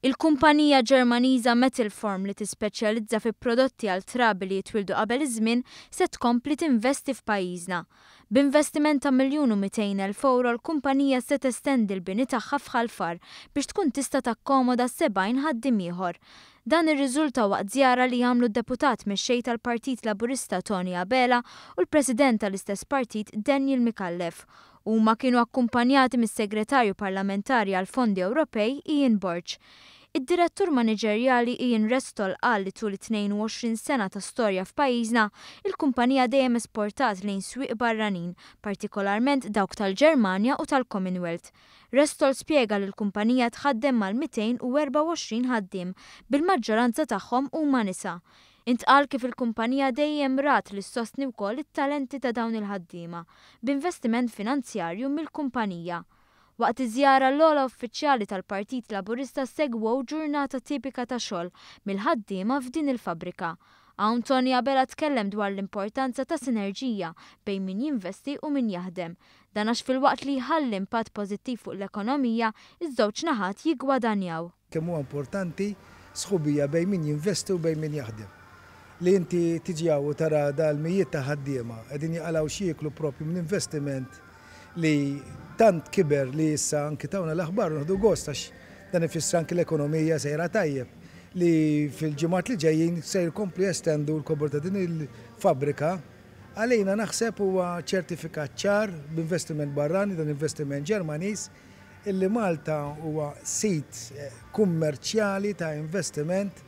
Il-kumpanija Ġermaniża Metalform li tispeċjalizza fi prodotti għal trabi li jitwildu qabel iż-żmien se tkompli tinvesti f'pajjiżna. B'investiment ta' miljun u mitejn elf euro l-kumpanija se testendi l-bini tagħha f'ħalfar biex tkun tista' takkomoda 70 ħaddiem ieħor. Dan ir-riżulta waqt żjara li għamlu d-deputat mexxej tal-Partit Laburista Tony Abela u l-President tal-istess partit Daniel Mikallef. Huma kienu akkumpanjati mis-Segretarju Parlamentari għal Fondi Ewropej Ian Borch. Id-direttur maniġerjali Ian Restol qal li tul 22 sena ta' storja f'pajjiżna, il-kumpanija dejjem esportat lejn swieq barranin, partikolarment dawk tal-Ġermanja u tal-Commonwealth. Restol spjega li l-kumpanija tħaddem mal-224 ħaddiem, bil-maġġoranza tagħhom huma nisa. Intqal kif il-kumpanija dejjem rat li ssostni wkoll it-talenti ta' dawn il-ħaddiema b'investiment finanzjarju mill-kumpanija. Waqt iż-żjara l-ogħla uffiċjali tal-Partit Laburista segwew ġurnata tipika ta' xogħol mill-ħaddiema f'din il-fabrika. Hawn Tony Abela tkellem dwar l-importanza ta' sinerġija bejn min jinvesti u min jaħdem. Dan għax fil-waqt li jħalli impatt pożittiv fuq l-ekonomija, iż-żewġ naħat jiggwadanjaw. Kemm huwa importanti sħubija bejn min jinvesti u bejn min jaħdem. Li inti tiġjaw u tara dal-mijiet ta' ħaddiema qegħdin jaqalaw xi jieklu proprju minn investiment li tant kiber li issa anki tawna l-aħbar naħdu gost għax dan ifisser anki l-ekonomija sejra tajjeb li fil-ġimgħat li ġejjin se jkomplu jestendu l-kobor ta' din il-fabrika. Għalejna naħseb huwa ċertifikat ċar b'investiment barrani dan investiment Ġermaniż illi Malta huwa sit kummerċjali ta' investiment